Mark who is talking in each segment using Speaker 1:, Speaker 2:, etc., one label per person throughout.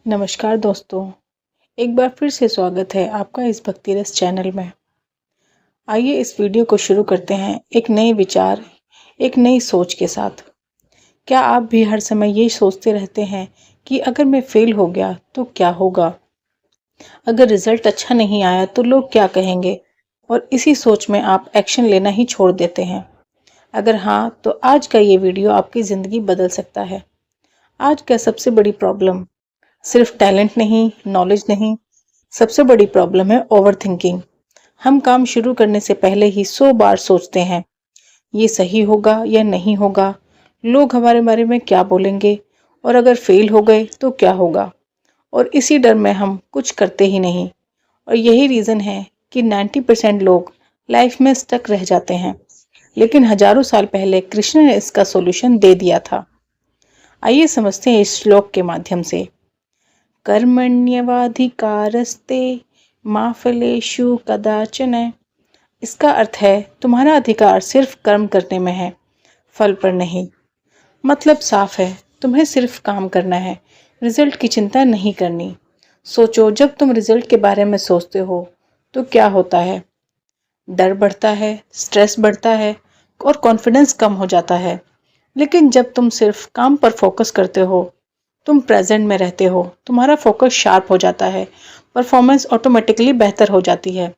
Speaker 1: नमस्कार दोस्तों, एक बार फिर से स्वागत है आपका इस भक्ति रस चैनल में। आइए इस वीडियो को शुरू करते हैं एक नए विचार, एक नई सोच के साथ। क्या आप भी हर समय ये सोचते रहते हैं कि अगर मैं फेल हो गया तो क्या होगा? अगर रिजल्ट अच्छा नहीं आया तो लोग क्या कहेंगे? और इसी सोच में आप एक्शन लेना ही छोड़ देते हैं। अगर हाँ, तो आज का ये वीडियो आपकी ज़िंदगी बदल सकता है। आज का सबसे बड़ी प्रॉब्लम सिर्फ टैलेंट नहीं, नॉलेज नहीं, सबसे बड़ी प्रॉब्लम है ओवरथिंकिंग। हम काम शुरू करने से पहले ही 100 बार सोचते हैं, ये सही होगा या नहीं होगा, लोग हमारे बारे में क्या बोलेंगे, और अगर फेल हो गए तो क्या होगा। और इसी डर में हम कुछ करते ही नहीं। और यही रीज़न है कि 90% लोग लाइफ में स्टक रह जाते हैं। लेकिन हजारों साल पहले कृष्ण ने इसका सॉल्यूशन दे दिया था। आइए समझते हैं इस श्लोक के माध्यम से। कर्मण्यवाधिकारस्ते मा फलेषु कदाचन। इसका अर्थ है तुम्हारा अधिकार सिर्फ कर्म करने में है, फल पर नहीं। मतलब साफ है, तुम्हें सिर्फ काम करना है, रिजल्ट की चिंता नहीं करनी। सोचो, जब तुम रिजल्ट के बारे में सोचते हो तो क्या होता है? डर बढ़ता है, स्ट्रेस बढ़ता है और कॉन्फिडेंस कम हो जाता है। लेकिन जब तुम सिर्फ काम पर फोकस करते हो, तुम प्रेजेंट में रहते हो, तुम्हारा फोकस शार्प हो जाता है, परफॉर्मेंस ऑटोमेटिकली बेहतर हो जाती है।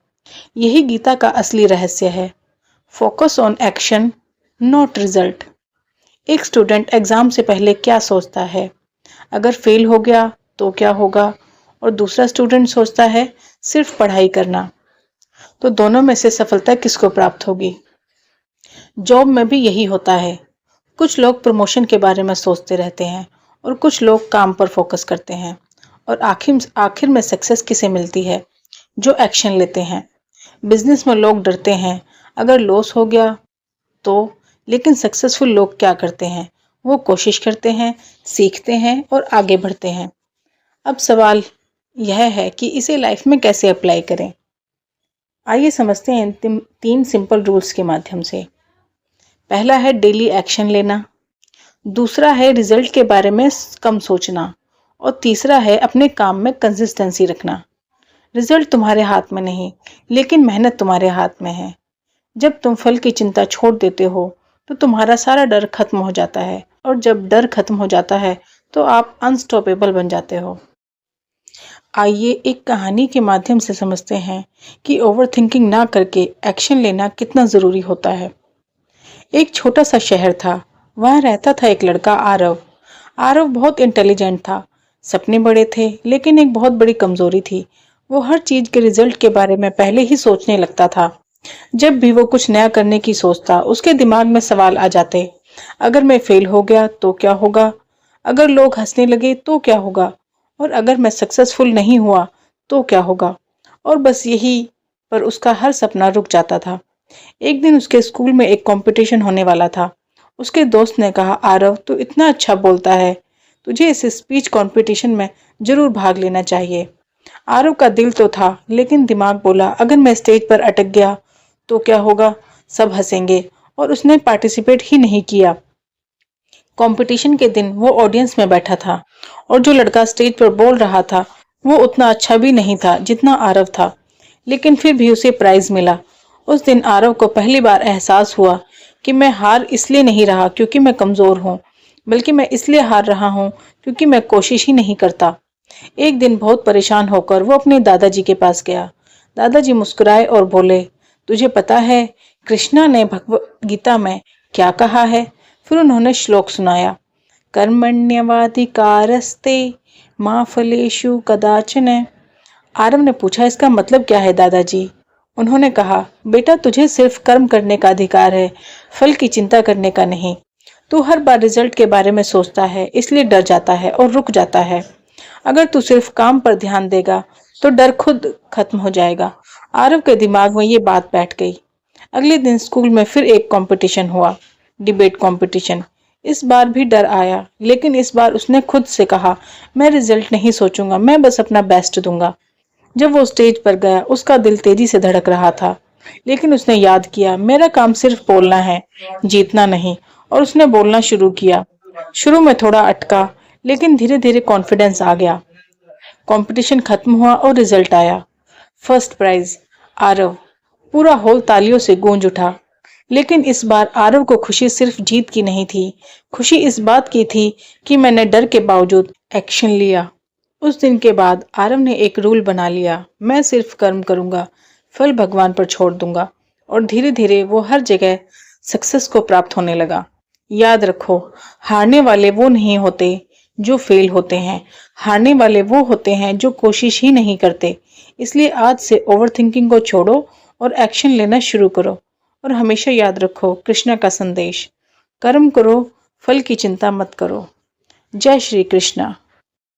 Speaker 1: यही गीता का असली रहस्य है। Focus on action, not result. एक स्टूडेंट एग्जाम से पहले क्या सोचता है? अगर फेल हो गया तो क्या होगा? और दूसरा स्टूडेंट सोचता है सिर्फ पढ़ाई करना। तो दोनों में से सफलता किसको प्राप्त होगी? जॉब में भी यही होता है। कुछ लोग प्रमोशन के बारे में सोचते रहते हैं और कुछ लोग काम पर फोकस करते हैं। और आखिर में सक्सेस किसे मिलती है? जो एक्शन लेते हैं। बिजनेस में लोग डरते हैं, अगर लॉस हो गया तो। लेकिन सक्सेसफुल लोग क्या करते हैं? वो कोशिश करते हैं, सीखते हैं और आगे बढ़ते हैं। अब सवाल यह है कि इसे लाइफ में कैसे अप्लाई करें। आइए समझते हैं इन 3 सिंपल रूल्स के माध्यम से। पहला है डेली एक्शन लेना, दूसरा है रिजल्ट के बारे में कम सोचना, और तीसरा है अपने काम में कंसिस्टेंसी रखना। रिजल्ट तुम्हारे हाथ में नहीं, लेकिन मेहनत तुम्हारे हाथ में है। जब तुम फल की चिंता छोड़ देते हो तो तुम्हारा सारा डर खत्म हो जाता है, और जब डर खत्म हो जाता है तो आप अनस्टॉपेबल बन जाते हो। आइए एक कहानी के माध्यम से समझते हैं कि ओवरथिंकिंग ना करके एक्शन लेना कितना ज़रूरी होता है। एक छोटा सा शहर था, वहाँ रहता था एक लड़का आरव। आरव बहुत इंटेलिजेंट था, सपने बड़े थे, लेकिन एक बहुत बड़ी कमजोरी थी। वो हर चीज के रिजल्ट के बारे में पहले ही सोचने लगता था। जब भी वो कुछ नया करने की सोचता, उसके दिमाग में सवाल आ जाते। अगर मैं फेल हो गया तो क्या होगा? अगर लोग हंसने लगे तो क्या होगा? और अगर मैं सक्सेसफुल नहीं हुआ तो क्या होगा? और बस यही पर उसका हर सपना रुक जाता था। एक दिन उसके स्कूल में एक कंपटीशन होने वाला था। उसके दोस्त ने कहा, आरव तू इतना अच्छा बोलता है, तुझे इस स्पीच कंपटीशन में जरूर भाग लेना चाहिए। आरव का दिल तो था, लेकिन दिमाग बोला अगर मैं स्टेज पर अटक गया तो क्या होगा? सब हंसेंगे। और उसने पार्टिसिपेट ही नहीं किया। कंपटीशन के दिन वो ऑडियंस में बैठा था, और जो लड़का स्टेज पर बोल रहा था वो उतना अच्छा भी नहीं था जितना आरव था। लेकिन फिर भी उसे प्राइज मिला। उस दिन आरव को पहली बार एहसास हुआ कि मैं हार इसलिए नहीं रहा क्योंकि मैं कमजोर हूँ, बल्कि मैं इसलिए हार रहा हूँ क्योंकि मैं कोशिश ही नहीं करता। एक दिन बहुत परेशान होकर वो अपने दादाजी के पास गया। दादाजी मुस्कुराए और बोले, तुझे पता है कृष्णा ने भगवत गीता में क्या कहा है? फिर उन्होंने श्लोक सुनाया, कर्मण्यवाधिकारस्ते माँ फलेषु कदाचन। आरव ने पूछा, इसका मतलब क्या है दादाजी? उन्होंने कहा, बेटा तुझे सिर्फ कर्म करने का अधिकार है, फल की चिंता करने का नहीं। तू हर बार रिजल्ट के बारे में सोचता है, इसलिए डर जाता है और रुक जाता है। अगर तू सिर्फ काम पर ध्यान देगा तो डर खुद खत्म हो जाएगा। आरव के दिमाग में ये बात बैठ गई। अगले दिन स्कूल में फिर एक कंपटीशन हुआ, डिबेट कंपटीशन। इस बार भी डर आया, लेकिन इस बार उसने खुद से कहा, मैं रिजल्ट नहीं सोचूंगा, मैं बस अपना बेस्ट दूंगा। जब वो स्टेज पर गया, उसका दिल तेजी से धड़क रहा था, लेकिन उसने याद किया, मेरा काम सिर्फ बोलना है, जीतना नहीं। और उसने बोलना शुरू किया। शुरू में थोड़ा अटका, लेकिन धीरे धीरे कॉन्फिडेंस आ गया। कंपटीशन खत्म हुआ और रिजल्ट आया। First prize Aarav. पूरा हॉल तालियों से गूंज उठा। लेकिन इस बार आरव को खुशी सिर्फ जीत की नहीं थी, खुशी इस बात की थी कि मैंने डर के बावजूद एक्शन लिया। उस दिन के बाद आरव ने एक रूल बना लिया, मैं सिर्फ कर्म करूंगा, फल भगवान पर छोड़ दूंगा। और धीरे धीरे वो हर जगह सक्सेस को प्राप्त होने लगा। याद रखो, हारने वाले वो नहीं होते जो फेल होते हैं, हारने वाले वो होते हैं जो कोशिश ही नहीं करते। इसलिए आज से ओवरथिंकिंग को छोड़ो और एक्शन लेना शुरू करो। और हमेशा याद रखो कृष्णा का संदेश, कर्म करो, फल की चिंता मत करो। जय श्री कृष्णा।